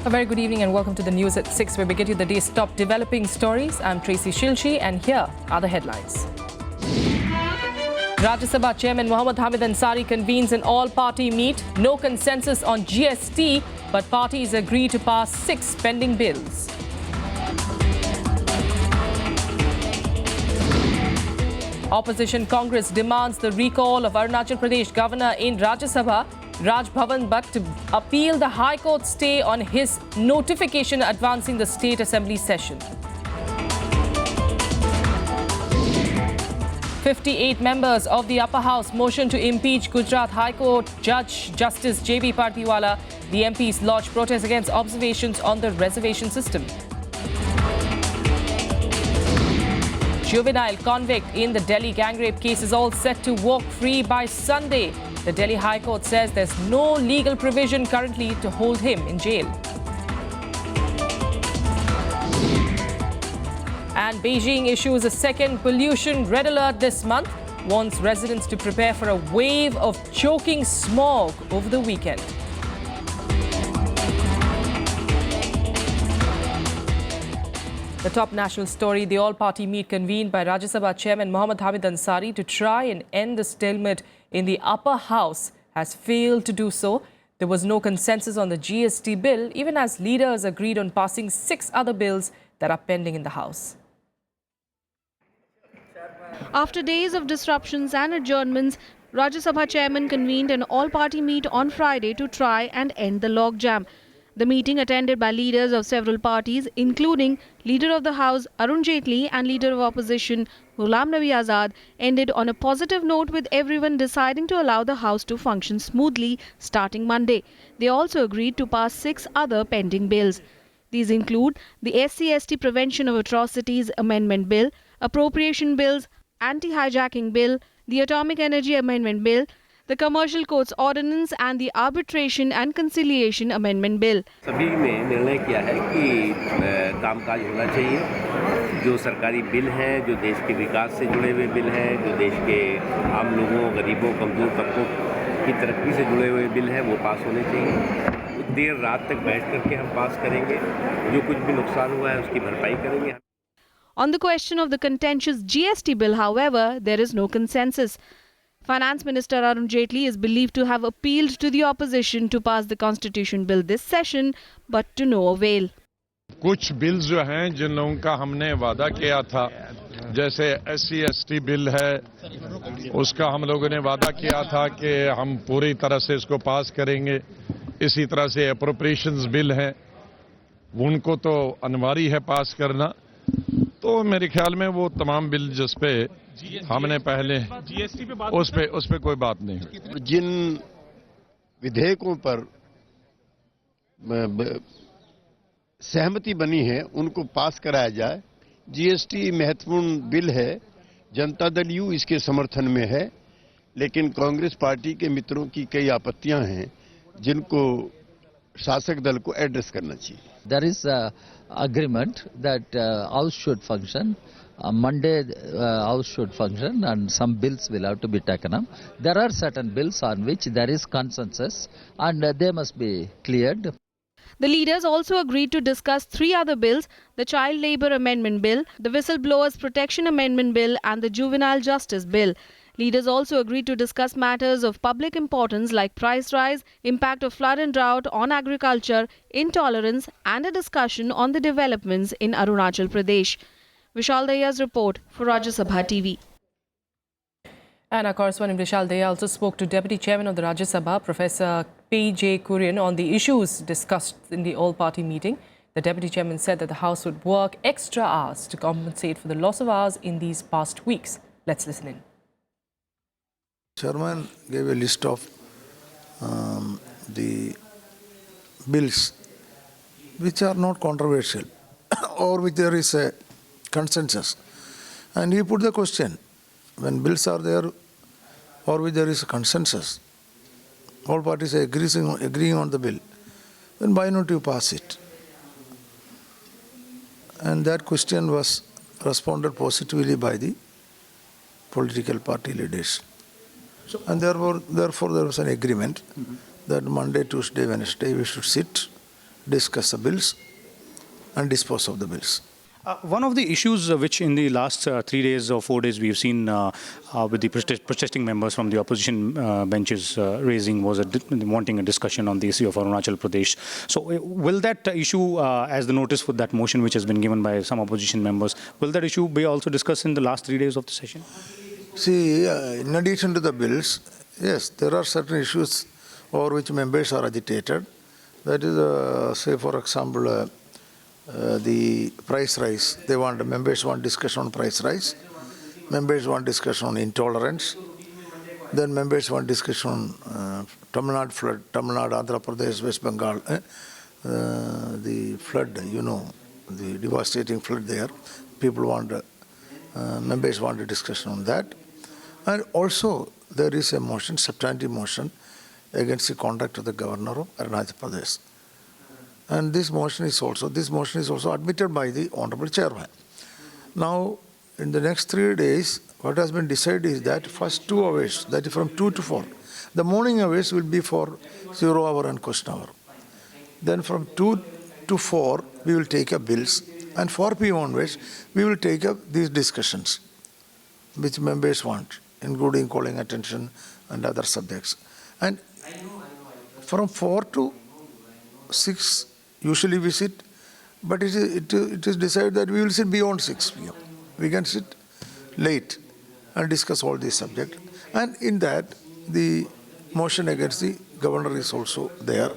A very good evening and welcome to the news at 6, where we get you the day's top developing stories. I'm Tracy Shilshi and here are the headlines. Rajya Sabha Chairman Mohammad Hamid Ansari convenes an all-party meet. No consensus on GST, but parties agree to pass 6 pending bills. Opposition Congress demands the recall of Arunachal Pradesh Governor in Rajya Sabha, Raj Bhavan, but to appeal the High Court stay on his notification advancing the State Assembly session. 58 members of the Upper House motion to impeach Gujarat High Court Judge Justice J.B. Parpiwala. The MPs lodged protest against observations on the reservation system. Juvenile convict in the Delhi gang rape case is all set to walk free by Sunday. The Delhi High Court says there's no legal provision currently to hold him in jail. And Beijing issues a second pollution red alert this month, warns residents to prepare for a wave of choking smog over the weekend. The top national story, the all-party meet convened by Rajya Sabha Chairman Mohammad Hamid Ansari to try and end the stalemate in the upper house has failed to do so. There was no consensus on the GST bill, even as leaders agreed on passing 6 other bills that are pending in the house. After days of disruptions and adjournments, Rajya Sabha Chairman convened an all-party meet on Friday to try and end the logjam. The meeting, attended by leaders of several parties, including Leader of the House Arun Jaitley and Leader of Opposition Ghulam Nabi Azad, ended on a positive note, with everyone deciding to allow the House to function smoothly starting Monday. They also agreed to pass 6 other pending bills. These include the SC/ST Prevention of Atrocities Amendment Bill, Appropriation Bills, Anti-Hijacking Bill, the Atomic Energy Amendment Bill, the Commercial Courts Ordinance and the Arbitration and Conciliation Amendment Bill. सभी में निर्णय किया है कि कामकाज होना चाहिए। जो सरकारी बिल हैं, जो देश के विकास से जुड़े हुए बिल हैं, जो देश के आम लोगों, गरीबों, कमजोर तबकों की तरक्की से जुड़े हुए बिल हैं, वो पास होने चाहिए। देर रात तक बैठ करके हम पास करेंगे। जो कुछ भी नुकसान हुआ है उसकी भरपाई करेंगे। On the question of the contentious GST bill, however, there is no consensus. Finance Minister Arun Jaitley is believed to have appealed to the opposition to pass the constitution bill this session, but to no avail. कुछ bills जो हैं जिन लोगों का हमने वादा किया था, जैसे SC/ST बिल है, उसका हम लोगों ने वादा किया था कि हम पूरी तरह से इसको पास करेंगे। इसी तरह से एप्रोप्रिएशंस बिल है, उनको तो अनिवार्य है पास करना। तो मेरे ख्याल में वो तमाम बिल जिस पे हमने पहले उस पे कोई बात नहीं। जिन विधेयकों पर सहमति बनी है उनको पास कराया जाए। GST महत्वपूर्ण बिल है, जनता दल यू इसके समर्थन में है, लेकिन कांग्रेस पार्टी के मित्रों की कई आपत्तियां हैं जिनको शासक दल को एड्रेस करना चाहिए। There is agreement that House should function. Monday House should function and some bills will have to be taken up. There are certain bills on which there is consensus and they must be cleared. The leaders also agreed to discuss 3 other bills: the Child Labour Amendment Bill, the Whistleblowers Protection Amendment Bill and the Juvenile Justice Bill. Leaders also agreed to discuss matters of public importance like price rise, impact of flood and drought on agriculture, intolerance and a discussion on the developments in Arunachal Pradesh. Vishal Daya's report for Rajya Sabha TV. And our correspondent Vishal Daya also spoke to Deputy Chairman of the Rajya Sabha, Professor P.J. Kurian, on the issues discussed in the all-party meeting. The Deputy Chairman said that the House would work extra hours to compensate for the loss of hours in these past weeks. Let's listen in. Chairman gave a list of the bills which are not controversial or which there is a consensus. And he put the question, when bills are there or which there is a consensus, all parties are agreeing on the bill, then why not you pass it? And that question was responded positively by the political party leaders. And therefore there was an agreement that Monday, Tuesday, Wednesday we should sit discuss the bills and dispose of the bills. One of the issues which in the last 3 days or 4 days we've seen with the protesting members from the opposition benches raising was wanting a discussion on the issue of Arunachal Pradesh. So will that issue, as the notice for that motion which has been given by some opposition members, will that issue be also discussed in the last 3 days of the session? See, in addition to the bills, yes, there are certain issues over which members are agitated. That is, say, for example, the price rise. Members want discussion on price rise. Members want discussion on intolerance. Then members want discussion on Tamil Nadu flood, Tamil Nadu, Andhra Pradesh, West Bengal. The flood, the devastating flood there. Members want a discussion on that. And also there is a motion, substantive motion, against the conduct of the governor of Arunachal Pradesh. And this motion is also admitted by the Honorable Chairman. Now, in the next 3 days, what has been decided is that first 2 hours, that is from 2 to 4, the morning hours will be for 0 hour and question hour. Then from 2 to 4, we will take up bills, and 4 p.m. onwards, we will take up these discussions, which members want, including calling attention and other subjects. And from 4 to 6, usually we sit, but it is decided that we will sit beyond 6 p.m. We can sit late and discuss all these subjects. And in that, the motion against the governor is also there.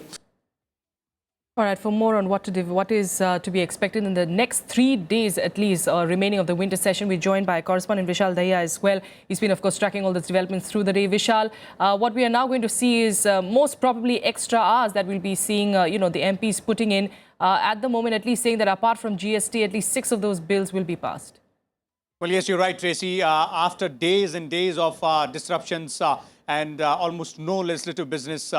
All right, for more on what is to be expected in the next 3 days at least remaining of the winter session, we're joined by correspondent Vishal Dahiya as well. He's been, of course, tracking all these developments through the day. Vishal, what we are now going to see is most probably extra hours that we'll be seeing, the MPs putting in at the moment, at least saying that apart from GST, at least 6 of those bills will be passed. Well, yes, you're right, Tracy. After days and days of disruptions and almost no legislative business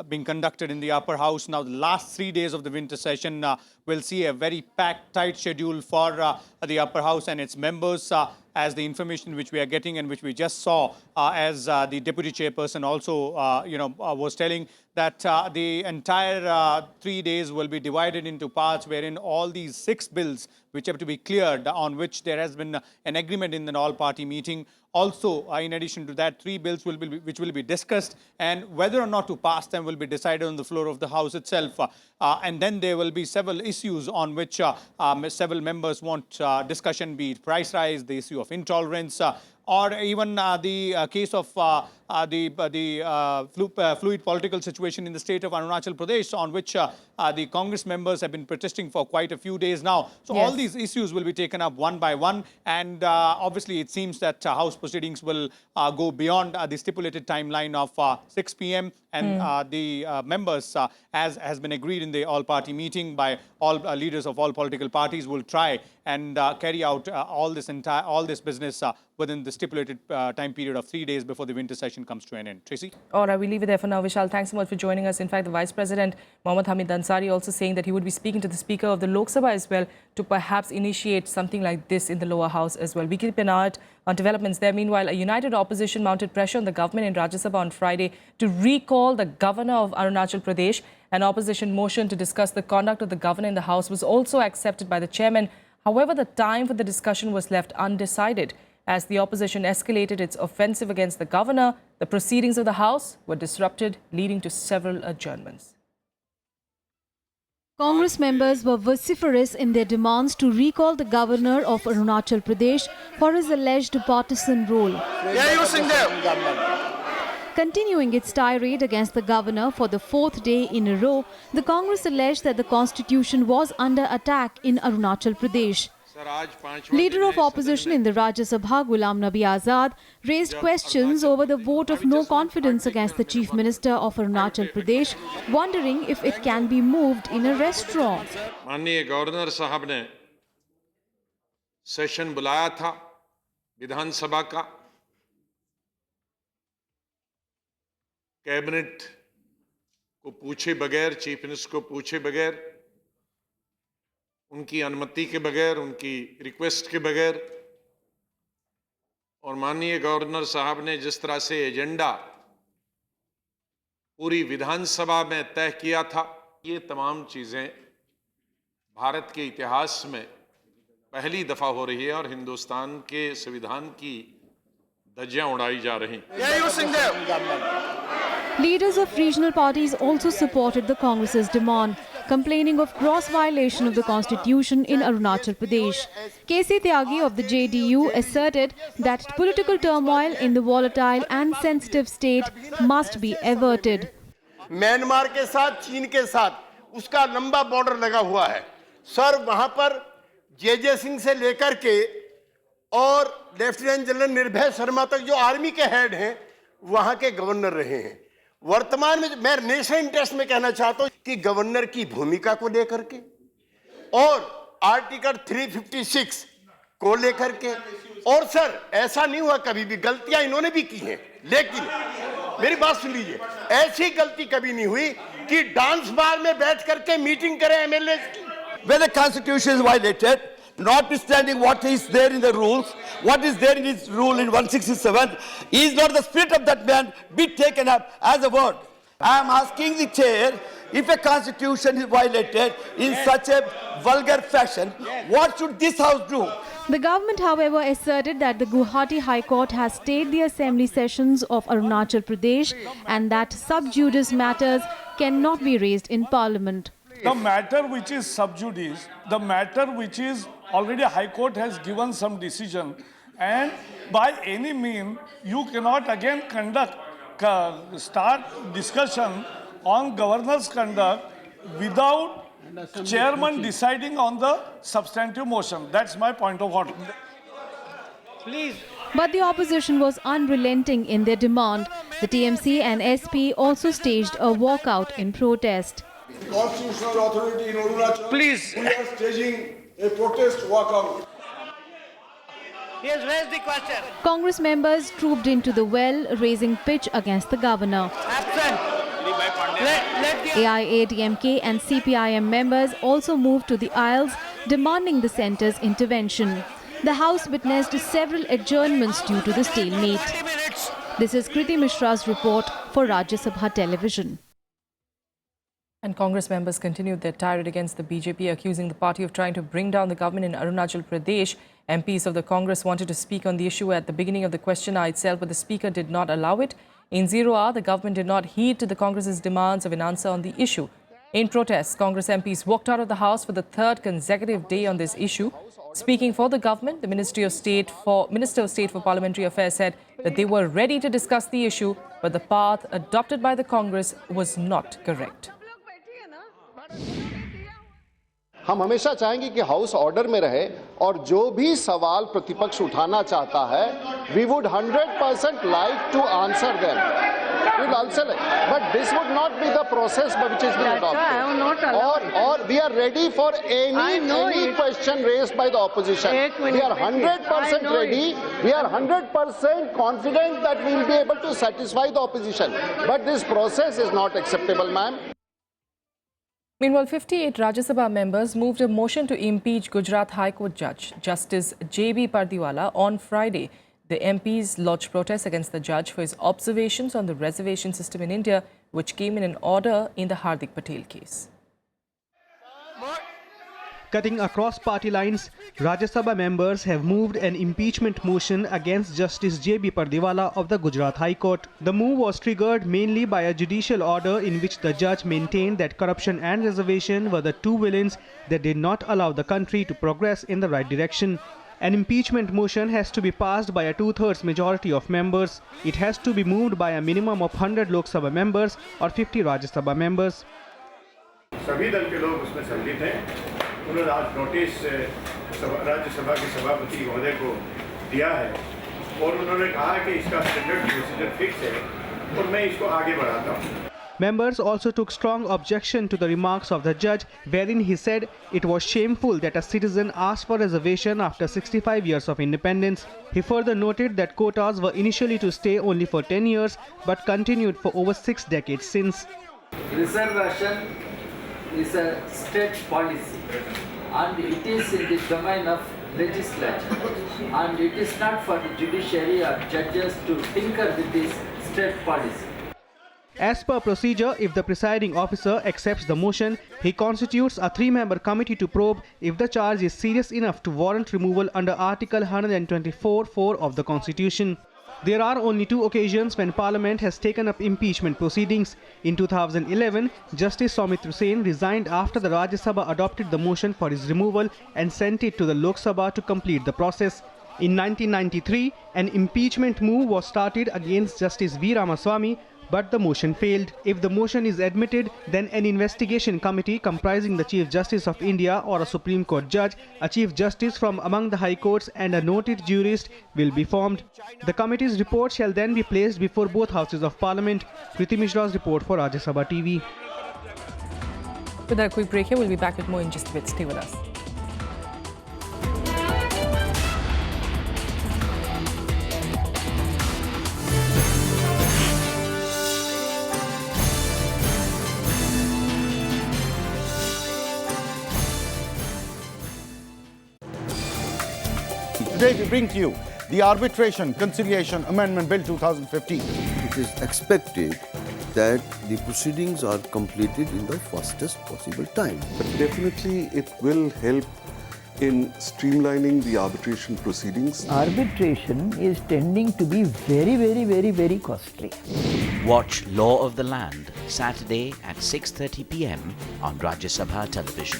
being conducted in the upper house, now the last 3 days of the winter session will see a very packed, tight schedule for the upper house and its members. As the information which we are getting and which we just saw, as the deputy chairperson also, was telling that the entire 3 days will be divided into parts wherein all these 6 bills which have to be cleared, on which there has been an agreement in an all-party meeting. Also, in addition to that, 3 bills which will be discussed, and whether or not to pass them will be decided on the floor of the House itself. And then there will be several issues on which several members want discussion, be it price rise, the issue of intolerance, or even the case of the fluid political situation in the state of Arunachal Pradesh, on which the Congress members have been protesting for quite a few days now. So yes, all these issues will be taken up one by one, and obviously it seems that House proceedings will go beyond the stipulated timeline of 6 p.m. and the members, as has been agreed in the all-party meeting by all leaders of all political parties, will try and carry out all this business within the stipulated time period of 3 days before the winter session comes to an end. Tracy? All right, we'll leave it there for now. Vishal, thanks so much for joining us. In fact, the Vice President, Mohammad Hamid Ansari, also saying that he would be speaking to the Speaker of the Lok Sabha as well to perhaps initiate something like this in the lower house as well. We keep an eye on developments there. Meanwhile, a united opposition mounted pressure on the government in Rajya Sabha on Friday to recall the governor of Arunachal Pradesh. An opposition motion to discuss the conduct of the governor in the House was also accepted by the chairman. However, the time for the discussion was left undecided. As the opposition escalated its offensive against the governor, the proceedings of the House were disrupted, leading to several adjournments. Congress members were vociferous in their demands to recall the governor of Arunachal Pradesh for his alleged partisan role. Continuing its tirade against the governor for the 4th day in a row, the Congress alleged that the constitution was under attack in Arunachal Pradesh. Leader of opposition in the Rajya Sabha, Ghulam Nabi Azad, raised questions over the vote of no confidence against the Chief Minister of Arunachal Pradesh, wondering if it can be moved in a restaurant. माननीय governor साहब ने session बुलाया था विधानसभा का, cabinet को पूछे बगैर, chief minister को पूछे बगैर, उनकी अनुमति के बगैर, उनकी रिक्वेस्ट के बगैर, और माननीय गवर्नर साहब ने जिस तरह से एजेंडा पूरी विधानसभा में तय किया था, ये तमाम चीज़ें भारत के इतिहास में पहली दफ़ा हो रही है और हिंदुस्तान के संविधान की धज्जियां उड़ाई जा रही हैं। Leaders of regional parties also supported the Congress's demand, complaining of gross violation of the constitution in Arunachal Pradesh. KC Tyagi of the JDU asserted that political turmoil in the volatile and sensitive state must be averted. Myanmar के साथ, चीन के साथ उसका लंबा border लगा हुआ है सर। वहां पर जे सिंह से लेकर के और लेफ्टिनेंट जनरल निर्भय शर्मा तक जो आर्मी के हेड हैं वहां के गवर्नर रहे हैं। वर्तमान में मैं नेशनल इंटरेस्ट में कहना चाहता हूं कि गवर्नर की भूमिका को लेकर के और आर्टिकल 356 को लेकर के, और सर ऐसा नहीं हुआ, कभी भी गलतियां इन्होंने भी की हैं, लेकिन मेरी बात सुन लीजिए, ऐसी गलती कभी नहीं हुई कि डांस बार में बैठ करके मीटिंग करें एमएलए की। When the constitution is violated, notwithstanding what is there in the rules, what is there in his rule in 167, is not the spirit of that man be taken up as a word. I am asking the chair, if a constitution is violated in such a vulgar fashion, what should this house do? The government, however, asserted that the Guwahati High Court has stayed the assembly sessions of Arunachal Pradesh and that sub judice matters cannot be raised in Parliament. The matter which is sub judice, the matter which is already High Court has given some decision, and by any means you cannot again start discussion on governor's conduct without chairman deciding on the substantive motion. That's my point of order. But the opposition was unrelenting in their demand. The TMC and SP also staged a walkout in protest. Constitutional authority in Arunachal. Please. We are staging a protest walkout. He has raised the question. Congress members trooped into the well, raising pitch against the governor. Absent. AIADMK and CPIM members also moved to the aisles, demanding the centre's intervention. The House witnessed several adjournments due to the stalemate. This is Kriti Mishra's report for Rajya Sabha Television. And Congress members continued their tirade against the BJP, accusing the party of trying to bring down the government in Arunachal Pradesh. MPs of the Congress wanted to speak on the issue at the beginning of the question hour itself, but the Speaker did not allow it. In 0 hour, the government did not heed to the Congress's demands of an answer on the issue. In protest, Congress MPs walked out of the House for the third consecutive day on this issue. Speaking for the government, the Minister of State for Parliamentary Affairs said that they were ready to discuss the issue, but the path adopted by the Congress was not correct. हम हमेशा चाहेंगे कि house order में रहे और जो भी सवाल प्रतिपक्ष उठाना चाहता है we would 100% like to answer them. We'll answer it. But this would not be the process which is being adopted. Or we are ready for any question raised by the opposition. We are 100% ready. We are 100% confident that we will be able to satisfy the opposition. But this process is not acceptable, ma'am. Meanwhile, 58 Rajya Sabha members moved a motion to impeach Gujarat High Court Judge Justice J.B. Pardiwala on Friday. The MPs lodged protests against the judge for his observations on the reservation system in India, which came in an order in the Hardik Patel case. Cutting across party lines, Rajya Sabha members have moved an impeachment motion against Justice J.B. Pardiwala of the Gujarat High Court. The move was triggered mainly by a judicial order in which the judge maintained that corruption and reservation were the two villains that did not allow the country to progress in the right direction. An impeachment motion has to be passed by a two-thirds majority of members. It has to be moved by a minimum of 100 Lok Sabha members or 50 Rajya Sabha members. सभी दल के लोग उसमें सम्मिलित हैं। उन्होंने आज notice Rajya Sabha के सभापति महोदय को दिया है और उन्होंने कहा कि इसका स्टैंडर्ड प्रोसीजर फिक्स है और मैं इसको आगे बढ़ाता हूँ। Members also took strong objection to the remarks of the judge, wherein he said it was shameful that a citizen asked for reservation after 65 years of independence. He further noted that quotas were initially to stay only for 10 years but continued for over 6 decades since. Reservation is a state policy and it is in the domain of legislature, and it is not for the judiciary or judges to tinker with this state policy. As per procedure, if the presiding officer accepts the motion, he constitutes a 3-member committee to probe if the charge is serious enough to warrant removal under Article 124(4) of the Constitution. There are only 2 occasions when Parliament has taken up impeachment proceedings. In 2011, Justice Soumitra Sen resigned after the Rajya Sabha adopted the motion for his removal and sent it to the Lok Sabha to complete the process. In 1993, an impeachment move was started against Justice V. Ramaswamy, but the motion failed. If the motion is admitted, then an investigation committee comprising the Chief Justice of India or a Supreme Court judge, a Chief Justice from among the High Courts and a noted jurist will be formed. The committee's report shall then be placed before both houses of Parliament. Kriti Mishra's report for Rajya Sabha TV. With a quick break here, we'll be back with more in just a bit. Stay with us. Today we bring to you the Arbitration Conciliation Amendment Bill 2015. It is expected that the proceedings are completed in the fastest possible time. But definitely it will help in streamlining the arbitration proceedings. Arbitration is tending to be very costly. Watch Law of the Land Saturday at 6:30 p.m. on Rajya Sabha television.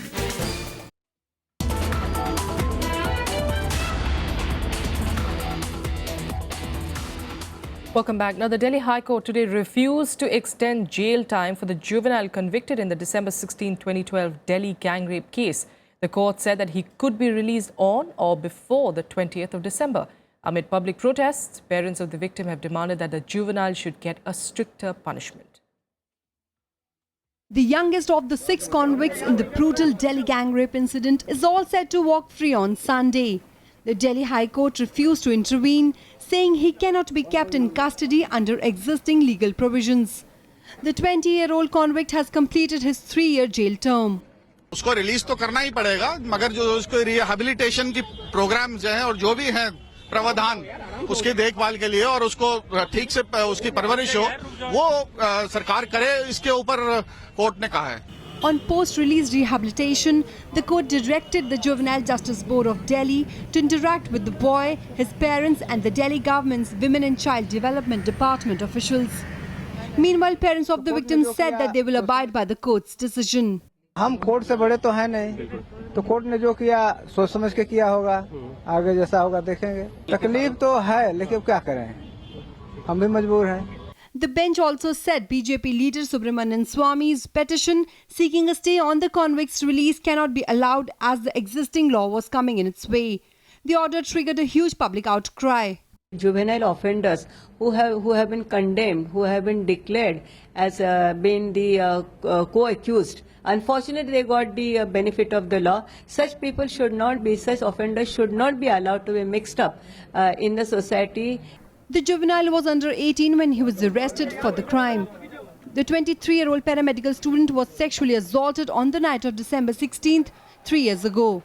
Welcome back. Now, the Delhi High Court today refused to extend jail time for the juvenile convicted in the December 16, 2012 Delhi gang rape case. The court said that he could be released on or before the 20th of December. Amid public protests, parents of the victim have demanded that the juvenile should get a stricter punishment. The youngest of the 6 convicts in the brutal Delhi gang rape incident is all set to walk free on Sunday. The Delhi High Court refused to intervene, saying he cannot be kept in custody under existing legal provisions. The 20-year-old convict has completed his 3-year jail term. उसको release तो करना ही पड़ेगा, मगर जो उसको rehabilitation की programmes हैं और जो भी हैं प्रावधान उसकी देखभाल के लिए और उसको ठीक से उसकी परवरिश हो, वो सरकार करे, इसके ऊपर कोर्ट ने कहा है. On post-release rehabilitation, the court directed the Juvenile Justice Board of Delhi to interact with the boy, his parents and the Delhi government's Women and Child Development Department officials. Meanwhile, parents of the victims said that they will abide by the court's decision. हम court से बड़े तो हैं नहीं, तो court ने जो किया सोच समझ के किया होगा, आगे जैसा होगा देखेंगे. तकलीफ तो है, लेकिन क्या करें, हम भी मजबूर हैं. The bench also said BJP leader Subramanian Swamy's petition seeking a stay on the convict's release cannot be allowed as the existing law was coming in its way. The order triggered a huge public outcry. Juvenile offenders who have been condemned, who have been declared as being the co-accused, unfortunately they got the benefit of the law. Such people should not be, such offenders should not be allowed to be mixed up in the society. The juvenile was under 18 when he was arrested for the crime. The 23-year-old paramedical student was sexually assaulted on the night of December 16th, 3 years ago.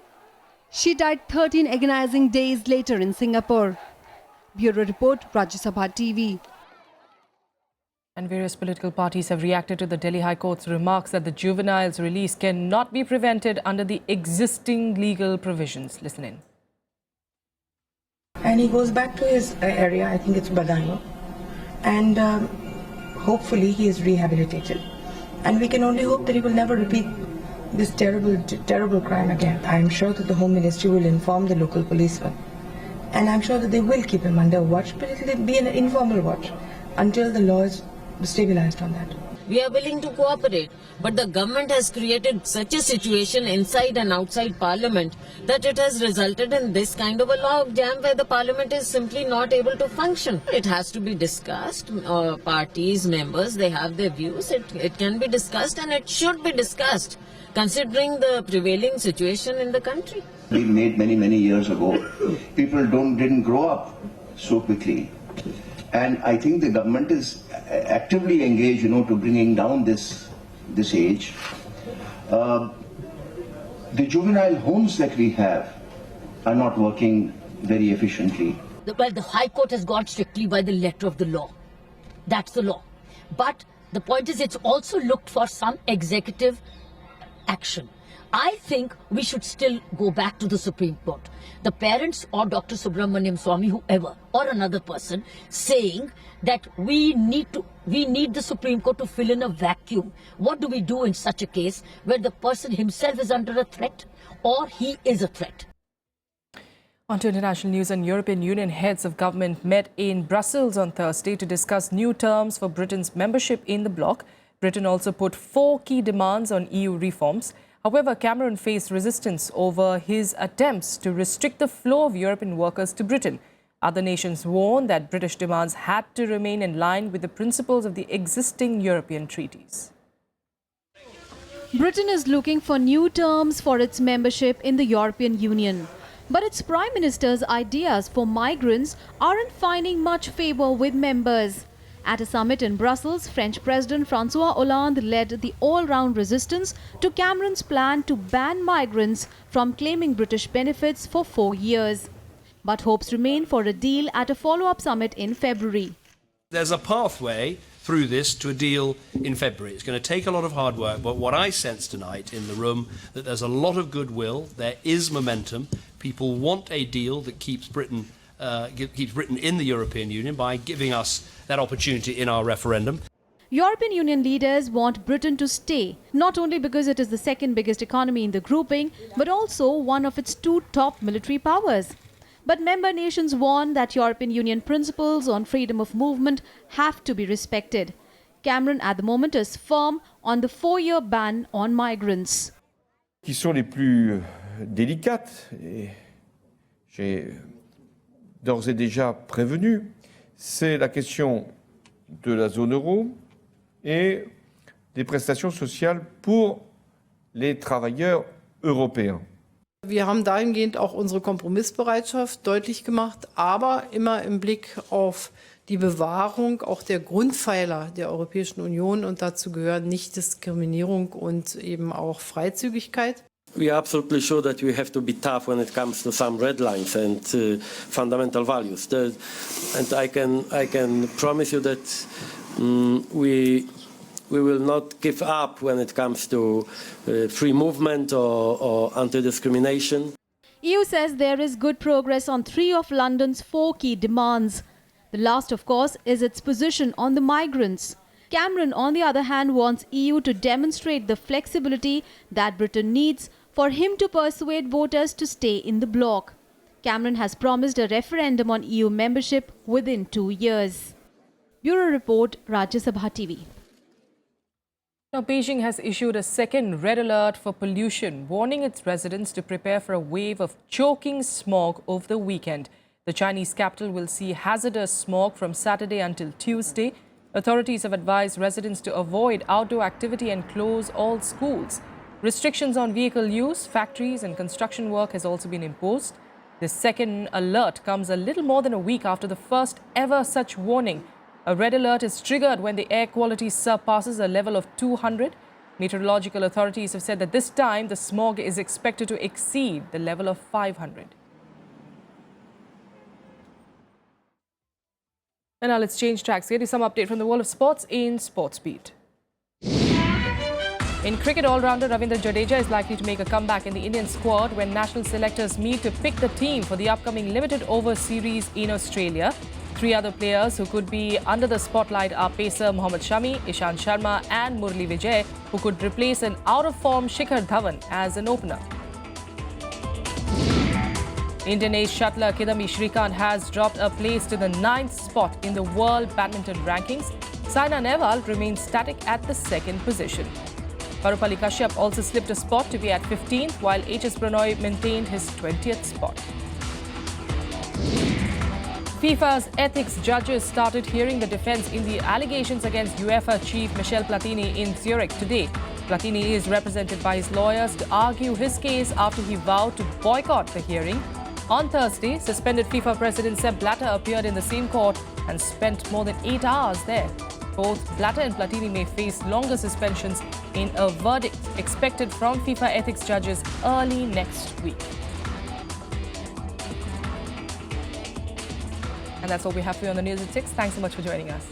She died 13 agonizing days later in Singapore. Bureau Report, Rajya Sabha TV. And various political parties have reacted to the Delhi High Court's remarks that the juvenile's release cannot be prevented under the existing legal provisions. Listen in. And he goes back to his area, I think it's Badayon, and hopefully he is rehabilitated. And we can only hope that he will never repeat this terrible crime again. I am sure that the Home Ministry will inform the local policemen, and I'm sure that they will keep him under watch, but it will be an informal watch until the law is stabilized on that. We are willing to cooperate, but the government has created such a situation inside and outside Parliament that it has resulted in this kind of a log jam where the Parliament is simply not able to function. It has to be discussed. Parties, members, they have their views. It can be discussed and it should be discussed considering the prevailing situation in the country. We made many years ago. People didn't grow up so quickly. And I think the government is actively engaged, to bringing down this age. The juvenile homes that we have are not working very efficiently. Well, the High Court has gone strictly by the letter of the law. That's the law. But The point is, it's also looked for some executive action. I think we should still go back to the Supreme Court. The parents or Dr. Subramaniam Swamy, whoever, or another person, saying that we need the Supreme Court to fill in a vacuum. What do we do in such a case where the person himself is under a threat or he is a threat? On to international news, and European Union heads of government met in Brussels on Thursday to discuss new terms for Britain's membership in the bloc. Britain also put 4 key demands on EU reforms. However, Cameron faced resistance over his attempts to restrict the flow of European workers to Britain. Other nations warned that British demands had to remain in line with the principles of the existing European treaties. Britain is looking for new terms for its membership in the European Union. But its Prime Minister's ideas for migrants aren't finding much favour with members. At a summit in Brussels, French President François Hollande led the all-round resistance to Cameron's plan to ban migrants from claiming British benefits for 4 years. But hopes remain for a deal at a follow-up summit in February. There's a pathway through this to a deal in February. It's going to take a lot of hard work, but what I sense tonight in the room, that there's a lot of goodwill, there is momentum. People want a deal that keeps Britain in the European Union by giving us that opportunity in our referendum. European Union leaders want Britain to stay, not only because it is the second biggest economy in the grouping, but also one of its 2 top military powers. But member nations warn that European Union principles on freedom of movement have to be respected. Cameron at the moment is firm on the 4-year ban on migrants. Qui sont les plus délicates, et j'ai d'ores et déjà prévenu, c'est la question de la zone euro et des prestations sociales pour les travailleurs européens. Wir haben dahingehend auch unsere Kompromissbereitschaft deutlich gemacht, aber immer im Blick auf die Bewahrung auch der Grundpfeiler der Europäischen Union, und dazu gehören Nichtdiskriminierung und eben auch Freizügigkeit. We are absolutely sure that we have to be tough when it comes to some red lines and fundamental values. And I can promise you that we will not give up when it comes to free movement or anti-discrimination. EU says there is good progress on 3 of London's 4 key demands. The last, of course, is its position on the migrants. Cameron, on the other hand, wants EU to demonstrate the flexibility that Britain needs for him to persuade voters to stay in the bloc. Cameron has promised a referendum on EU membership within 2 years. Bureau Report, Rajya Sabha TV. Now, Beijing has issued a second red alert for pollution, warning its residents to prepare for a wave of choking smog over the weekend. The Chinese capital will see hazardous smog from Saturday until Tuesday. Authorities have advised residents to avoid outdoor activity and close all schools. Restrictions on vehicle use, factories and construction work has also been imposed. This second alert comes a little more than a week after the first ever such warning. A red alert is triggered when the air quality surpasses a level of 200. Meteorological authorities have said that this time the smog is expected to exceed the level of 500. And now let's change tracks. Here is some update from the world of sports in Sports Beat. In cricket, all-rounder Ravindra Jadeja is likely to make a comeback in the Indian squad when national selectors meet to pick the team for the upcoming limited over series in Australia. 3 other players who could be under the spotlight are pacer Mohammad Shami, Ishant Sharma and Murali Vijay, who could replace an out-of-form Shikhar Dhawan as an opener. Indian ace shuttler Kidambi Shrikant has dropped a place to the 9th spot in the world badminton rankings. Saina Nehwal remains static at the 2nd position. Parupalli Kashyap also slipped a spot to be at 15th, while HS Prannoy maintained his 20th spot. FIFA's ethics judges started hearing the defense in the allegations against UEFA chief Michel Platini in Zurich today. Platini is represented by his lawyers to argue his case after he vowed to boycott the hearing. On Thursday, suspended FIFA president Sepp Blatter appeared in the same court and spent more than 8 hours there. Both Blatter and Platini may face longer suspensions in a verdict expected from FIFA ethics judges early next week. And that's all we have for you on the news at 6. Thanks so much for joining us.